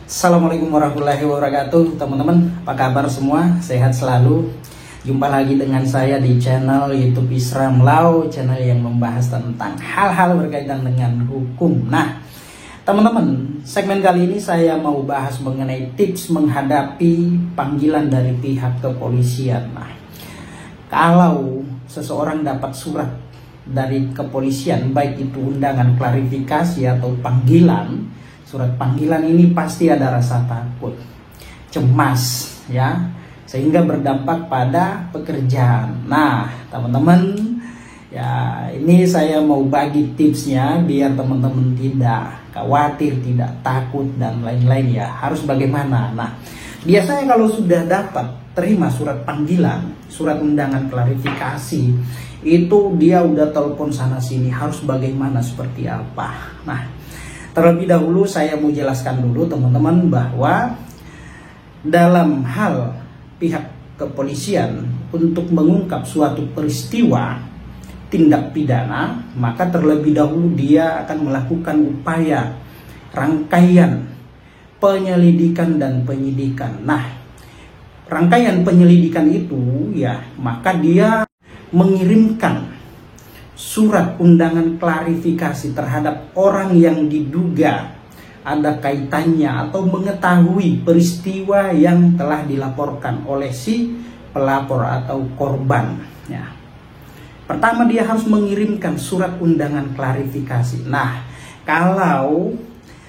Assalamualaikum warahmatullahi wabarakatuh. Teman-teman, apa kabar semua? Sehat selalu. Jumpa lagi dengan saya di channel YouTube Isram Law, channel yang membahas tentang hal-hal berkaitan dengan hukum. Nah, teman-teman, segmen kali ini saya mau bahas mengenai tips menghadapi panggilan dari pihak kepolisian. Nah, kalau seseorang dapat surat dari kepolisian, baik itu undangan klarifikasi atau panggilan, surat panggilan ini pasti ada rasa takut, cemas, ya, sehingga berdampak pada pekerjaan. Nah, teman-teman, ya, ini saya mau bagi tipsnya biar teman-teman tidak khawatir, tidak takut dan lain-lain, ya. Harus bagaimana? Nah, biasanya kalau sudah dapat terima surat panggilan, surat undangan klarifikasi, itu dia udah telepon sana sini, harus bagaimana, seperti apa. Nah, terlebih dahulu saya mau jelaskan dulu teman-teman bahwa dalam hal pihak kepolisian untuk mengungkap suatu peristiwa tindak pidana, maka terlebih dahulu dia akan melakukan upaya rangkaian penyelidikan dan penyidikan. Nah, rangkaian penyelidikan itu, ya, maka dia mengirimkan surat undangan klarifikasi terhadap orang yang diduga ada kaitannya atau mengetahui peristiwa yang telah dilaporkan oleh si pelapor atau korban, ya. Pertama, dia harus mengirimkan surat undangan klarifikasi. Nah, kalau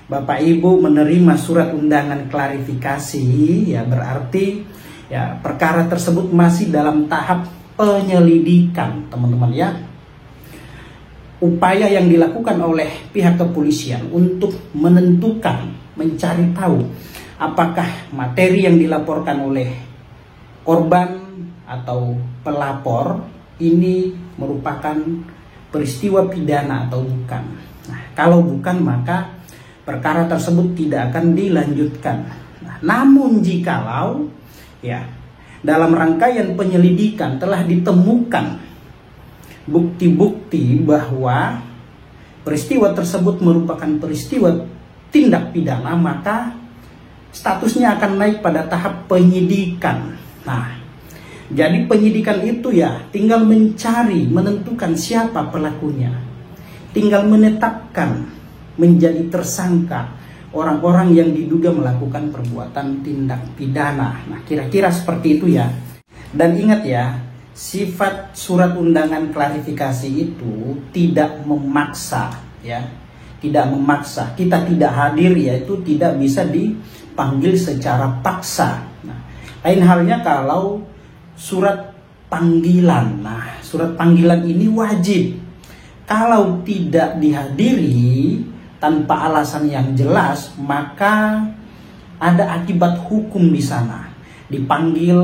Bapak Ibu menerima surat undangan klarifikasi, ya berarti, ya, perkara tersebut masih dalam tahap penyelidikan, teman-teman, ya. Upaya yang dilakukan oleh pihak kepolisian untuk menentukan, mencari tahu apakah materi yang dilaporkan oleh korban atau pelapor ini merupakan peristiwa pidana atau bukan. Nah, kalau bukan, maka perkara tersebut tidak akan dilanjutkan. Nah, namun jikalau, ya, dalam rangkaian penyelidikan telah ditemukan bukti-bukti bahwa peristiwa tersebut merupakan peristiwa tindak pidana, maka statusnya akan naik pada tahap penyidikan. Nah, jadi penyidikan itu, ya, tinggal mencari, menentukan siapa pelakunya, tinggal menetapkan menjadi tersangka orang-orang yang diduga melakukan perbuatan tindak pidana. Nah, kira-kira seperti itu, ya. Dan ingat, ya, sifat surat undangan klarifikasi itu tidak memaksa, ya, tidak memaksa. Kita tidak hadir, yaitu tidak bisa dipanggil secara paksa. Nah, lain halnya kalau surat panggilan. Nah, surat panggilan ini wajib. Kalau tidak dihadiri tanpa alasan yang jelas, maka ada akibat hukum di sana. Dipanggil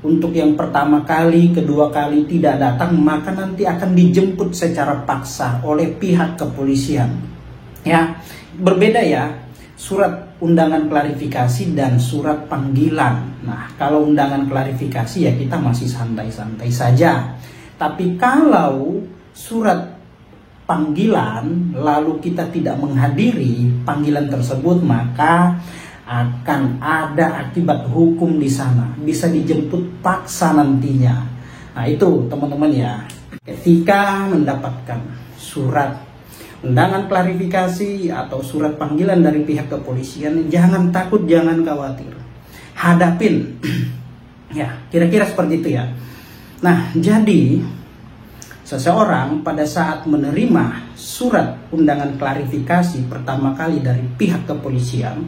untuk yang pertama kali, kedua kali tidak datang, maka nanti akan dijemput secara paksa oleh pihak kepolisian. Ya, berbeda, ya, surat undangan klarifikasi dan surat panggilan. Nah, kalau undangan klarifikasi, ya, kita masih santai-santai saja. Tapi kalau surat panggilan lalu kita tidak menghadiri panggilan tersebut, maka akan ada akibat hukum di sana, bisa dijemput paksa nantinya. Nah, itu teman-teman, ya, ketika mendapatkan surat undangan klarifikasi atau surat panggilan dari pihak kepolisian, jangan takut, jangan khawatir, hadapin. Ya, kira-kira seperti itu, ya. Nah, jadi seseorang pada saat menerima surat undangan klarifikasi pertama kali dari pihak kepolisian,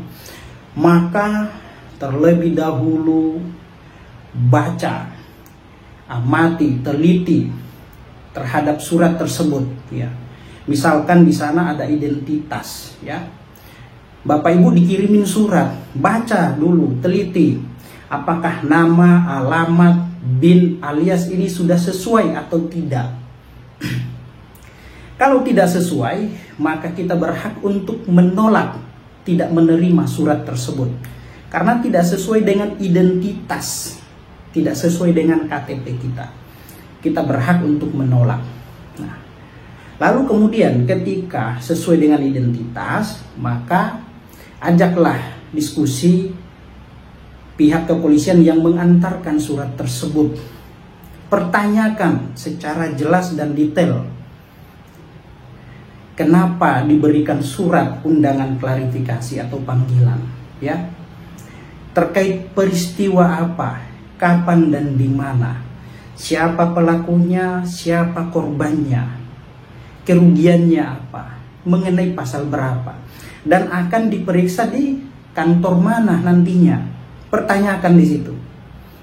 maka terlebih dahulu baca, amati, teliti terhadap surat tersebut, ya. Misalkan di sana ada identitas, ya. Bapak Ibu dikirimin surat, baca dulu, teliti apakah nama, alamat, bin, alias ini sudah sesuai atau tidak. Kalau tidak sesuai, maka kita berhak untuk menolak, tidak menerima surat tersebut, karena tidak sesuai dengan identitas, tidak sesuai dengan KTP kita. Kita berhak untuk menolak. Nah, lalu kemudian ketika sesuai dengan identitas, maka ajaklah diskusi pihak kepolisian yang mengantarkan surat tersebut. Pertanyakan secara jelas dan detail kenapa diberikan surat undangan klarifikasi atau panggilan, ya. Terkait peristiwa apa, kapan dan di mana, siapa pelakunya, siapa korbannya, kerugiannya apa, mengenai pasal berapa, dan akan diperiksa di kantor mana nantinya. Pertanyakan di situ,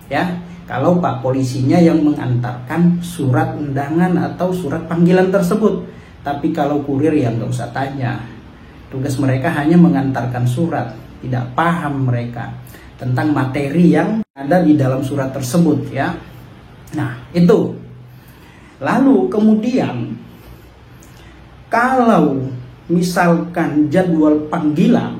ya. Kalau Pak polisinya yang mengantarkan surat undangan atau surat panggilan tersebut, tapi kalau kurir ya nggak usah tanya. Tugas mereka hanya mengantarkan surat, tidak paham mereka tentang materi yang ada di dalam surat tersebut, ya. Nah, itu. Lalu kemudian kalau misalkan jadwal panggilan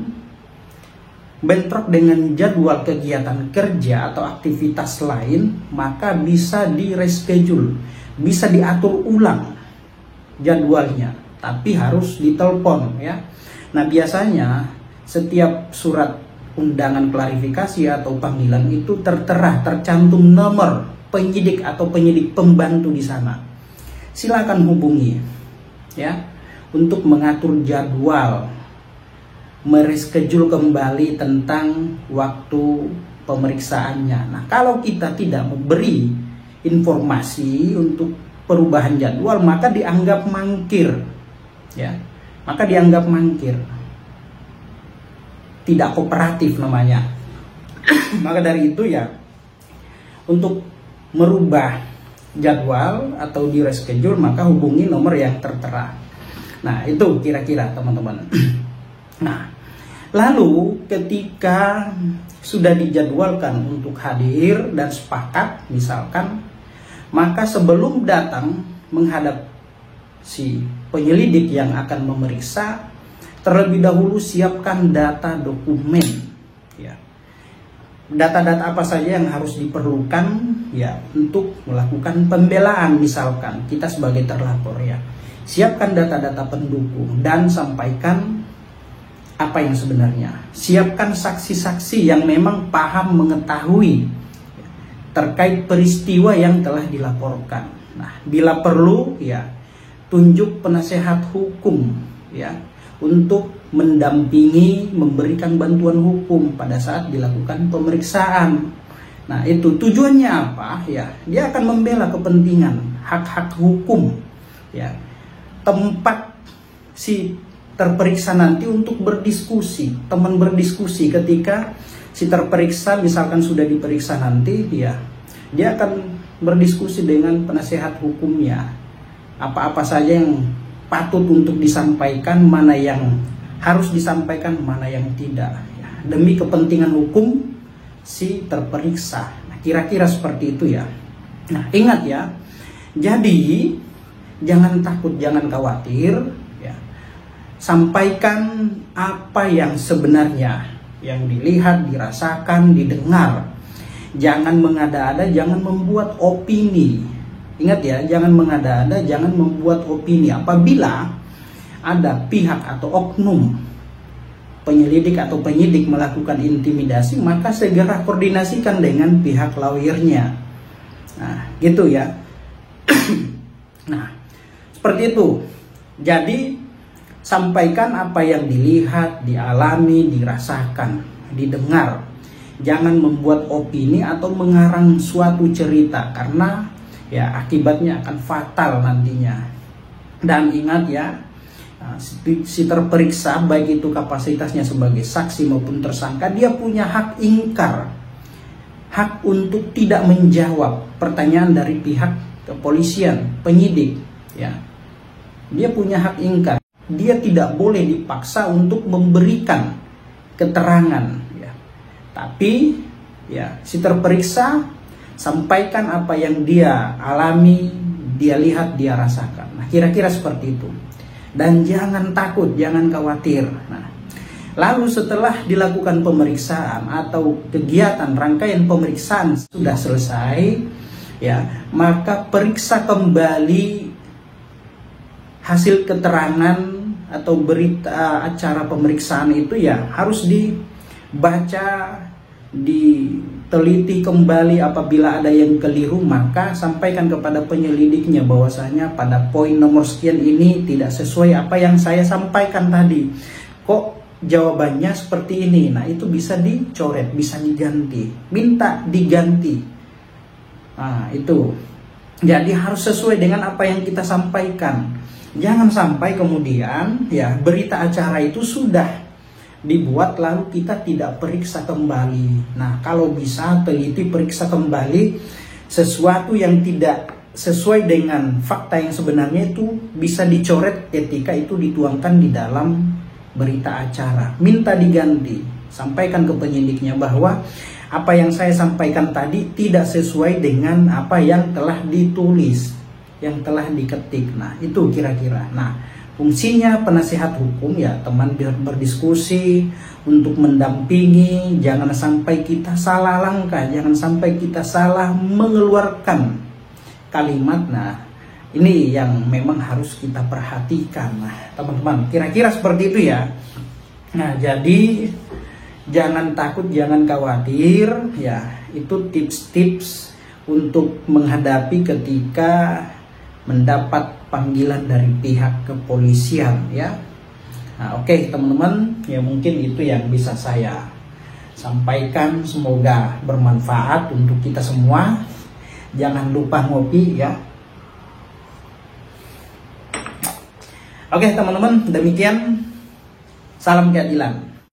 bentrok dengan jadwal kegiatan kerja atau aktivitas lain, maka bisa di reschedule, bisa diatur ulang jadwalnya, tapi harus ditelepon, ya. Nah, biasanya setiap surat undangan klarifikasi atau panggilan itu tertera, tercantum nomor penyidik atau penyidik pembantu di sana. Silakan hubungi, ya, untuk mengatur jadwal, mereschedule kembali tentang waktu pemeriksaannya. Nah, kalau kita tidak memberi informasi untuk perubahan jadwal, maka dianggap mangkir, ya. Maka dianggap mangkir, tidak kooperatif namanya. Maka dari itu, ya, untuk merubah jadwal atau di reschedule, maka hubungi nomor yang tertera. Nah, itu kira-kira teman-teman. Nah, lalu ketika sudah dijadwalkan untuk hadir dan sepakat misalkan, maka sebelum datang menghadap si penyelidik yang akan memeriksa, terlebih dahulu siapkan data dokumen, ya. Data-data apa saja yang harus diperlukan, ya, untuk melakukan pembelaan misalkan kita sebagai terlapor, ya. Siapkan data-data pendukung dan sampaikan apa yang sebenarnya. Siapkan saksi-saksi yang memang paham mengetahui terkait peristiwa yang telah dilaporkan. Nah, bila perlu, ya, tunjuk penasehat hukum, ya, untuk mendampingi, memberikan bantuan hukum pada saat dilakukan pemeriksaan. Nah, itu tujuannya apa? Ya, dia akan membela kepentingan hak-hak hukum, ya. Tempat si terperiksa nanti untuk berdiskusi, teman berdiskusi ketika si terperiksa misalkan sudah diperiksa nanti, ya, dia akan berdiskusi dengan penasehat hukumnya. Apa-apa saja yang patut untuk disampaikan, mana yang harus disampaikan, mana yang tidak, ya, demi kepentingan hukum si terperiksa. Nah, kira-kira seperti itu, ya. Nah, ingat, ya, jadi jangan takut, jangan khawatir, ya. Sampaikan apa yang sebenarnya, yang dilihat, dirasakan, didengar. Jangan mengada-ada, jangan membuat opini. Ingat, ya, jangan mengada-ada, jangan membuat opini. Apabila ada pihak atau oknum penyelidik atau penyidik melakukan intimidasi, maka segera koordinasikan dengan pihak lawyernya. Nah, gitu, ya. Nah, seperti itu. Jadi sampaikan apa yang dilihat, dialami, dirasakan, didengar. Jangan membuat opini atau mengarang suatu cerita, karena, ya, akibatnya akan fatal nantinya. Dan ingat, ya, si terperiksa, baik itu kapasitasnya sebagai saksi maupun tersangka, dia punya hak ingkar, hak untuk tidak menjawab pertanyaan dari pihak kepolisian, penyidik, ya. Dia punya hak ingkar. Dia tidak boleh dipaksa untuk memberikan keterangan, ya. Tapi, ya, si terperiksa sampaikan apa yang dia alami, dia lihat, dia rasakan. Nah, kira-kira seperti itu. Dan jangan takut, jangan khawatir. Nah, lalu setelah dilakukan pemeriksaan atau kegiatan rangkaian pemeriksaan sudah selesai, ya, maka periksa kembali hasil keterangan atau berita acara pemeriksaan itu, ya, harus baca, diteliti kembali. Apabila ada yang keliru, maka sampaikan kepada penyelidiknya bahwasanya pada poin nomor sekian ini tidak sesuai apa yang saya sampaikan tadi. Kok jawabannya seperti ini? Nah, itu bisa dicoret, bisa diganti, minta diganti. Nah, itu. Jadi harus sesuai dengan apa yang kita sampaikan. Jangan sampai kemudian ya berita acara itu sudah dibuat lalu kita tidak periksa kembali. Nah, kalau bisa teliti, periksa kembali. Sesuatu yang tidak sesuai dengan fakta yang sebenarnya itu bisa dicoret ketika itu dituangkan di dalam berita acara. Minta diganti. Sampaikan ke penyidiknya bahwa apa yang saya sampaikan tadi tidak sesuai dengan apa yang telah ditulis, yang telah diketik. Nah, itu kira-kira. Nah, fungsinya penasihat hukum ya teman berdiskusi untuk mendampingi. Jangan sampai kita salah langkah, jangan sampai kita salah mengeluarkan kalimat. Nah, ini yang memang harus kita perhatikan. Nah, teman-teman, kira-kira seperti itu ya. Nah, jadi jangan takut, jangan khawatir ya. Itu tips-tips untuk menghadapi ketika mendapat panggilan dari pihak kepolisian ya. Nah, oke, teman-teman, ya mungkin itu yang bisa saya sampaikan. Semoga bermanfaat untuk kita semua. Jangan lupa ngopi ya. Oke, teman-teman, demikian. Salam keadilan.